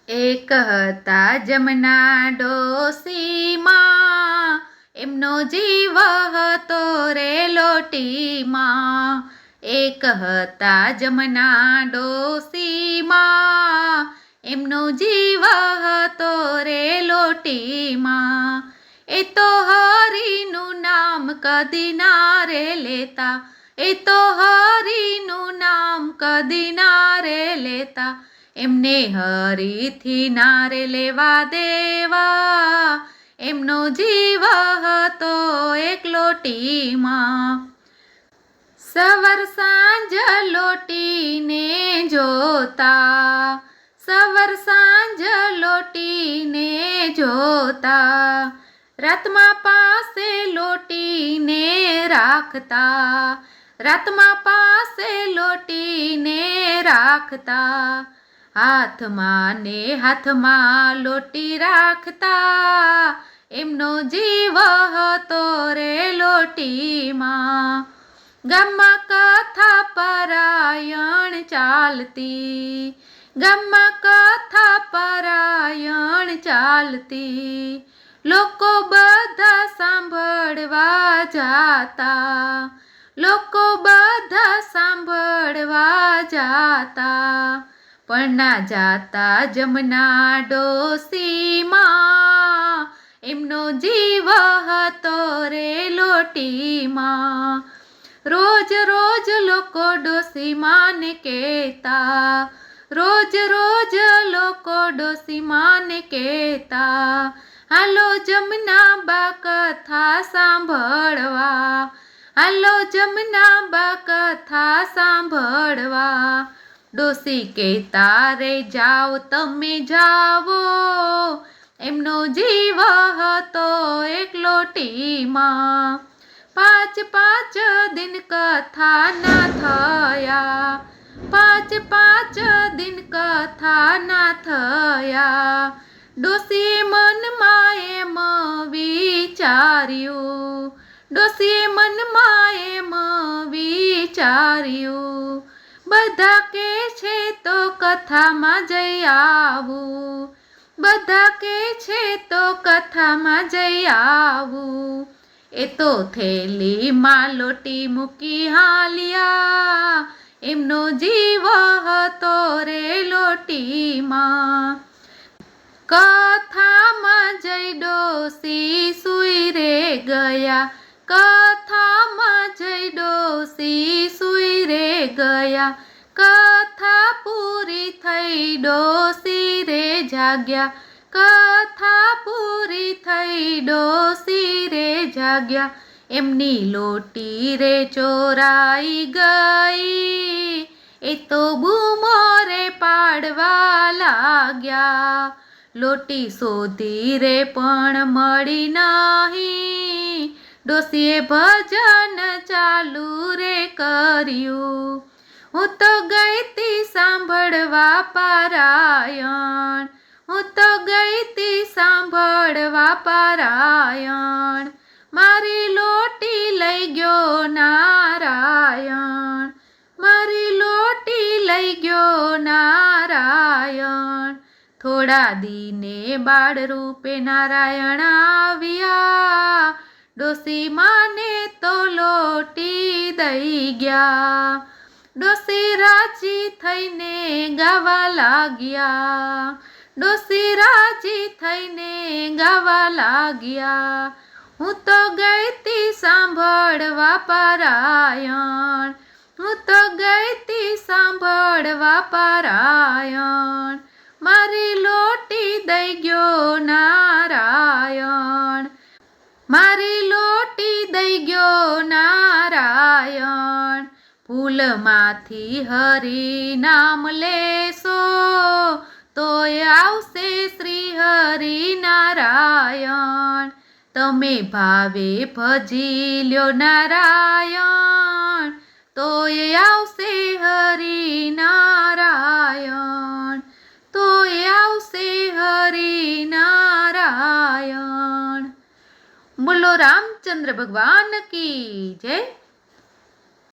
એક હતા જમના ડોસીમાં, એમનો જીવ હતો રે લોટીમાં. એક હતા જમના ડોસીમાં, એમનો જીવ હતો રે લોટીમાં. એ તો હરિનું નામ કદી ના રે લેતા, એ તો હરિનું નામ કદી ના રે લેતા. એમને હરીથી નારે લેવા દેવા, એમનો જીવ હતો એક લોટીમાં. સવાર સાંજ લોટીને જોતા, સવાર સાંજ લોટીને જોતા. રાતમાં પાસે લોટીને રાખતા, રાતમાં પાસે લોટીને રાખતા. હાથમાં ને હાથમાં લોટી રાખતા, એમનો જીવ હતો રે લોટીમાં. ગામમાં કથા પરાયણ ચાલતી, ગામમાં કથા પરાયણ ચાલતી. લોકો બધા સાંભળવા જાતા, લોકો બધા સાંભળવા જાતા. પણ ના જાતા જમના ડોસીમાં, એમનો જીવ હતો રે લોટીમાં. રોજ રોજ લોકો ડોસીમાને કહેતા, રોજ રોજ લોકો ડોસીમાને કહેતા. હાલો જમના બા કથા સાંભળવા, હાલો જમના બા કથા સાંભળવા. ડોસી કહેતા રે જાઓ તમે જાવો, એમનો જીવ હતો એક લોટીમાં. 5 દિન કથા ના થયા, 5 દિન કથા ના થયા. ડોસીએ મનમાં એમ વિચાર્યું, ડોસીએ મનમાં એમ વિચાર્યું. બધા કે છે તો કથામાં જઈ આવું, બધા કે છે તો કથામાં જઈ આવું. એ તો થેલીમાં લોટી મૂકી હાલ્યા, એમનો જીવ હતો રે લોટીમાં. કથામાં જઈ ડોસી સુઈ રે ગયા, કથામાં જઈ ડોસી સુઈ રે ગયા. કથા પૂરી થઈ ડોસી રે જાગ્યા, કથા પૂરી થઈ ડોસી રે જાગ્યા. એમની લોટી રે ચોરાઈ ગઈ, એ તો બૂમો રે પાડવા લાગ્યા. લોટી શોધી રે પણ મળી નહીં, ડોસીએ ભજન ચાલુ રે કર્યું. હું તો ગઈ તી સાંભળવા પારાયણ, હું તો ગઈ તી સાંભળવા પારાયણ. મારી લોટી લઈ ગયો નારાયણ, મારી લોટી લઈ ગયો નારાયણ. થોડા દીને બાળ રૂપે નારાયણ આવ્યા, ડોસી માને તો લોટી દઈ ગયા. ડોસી રાજી થઈને ગાવા લાગ્યા, ડોસી રાજી થઈને ગાવા લાગ્યા. હું તો ગઈ તી સાંભળવા પારાયણ, હું તો ગઈ તી સાંભળવા પારાયણ. મારી લોટી દઈ ગયો નારાયણ, મારી લોટી દઈ ગયો નારાયણ. ફૂલમાંથી હરિ નામ લેશો, તોય આવશે શ્રી હરિ નારાયણ. તમે ભાવે ભજી લ્યો નારાયણ, તોય આવશે હરિ નારાયણ, તોય આવશે હરિ નારાયણ. બોલો રામચંદ્ર ભગવાન કી જય.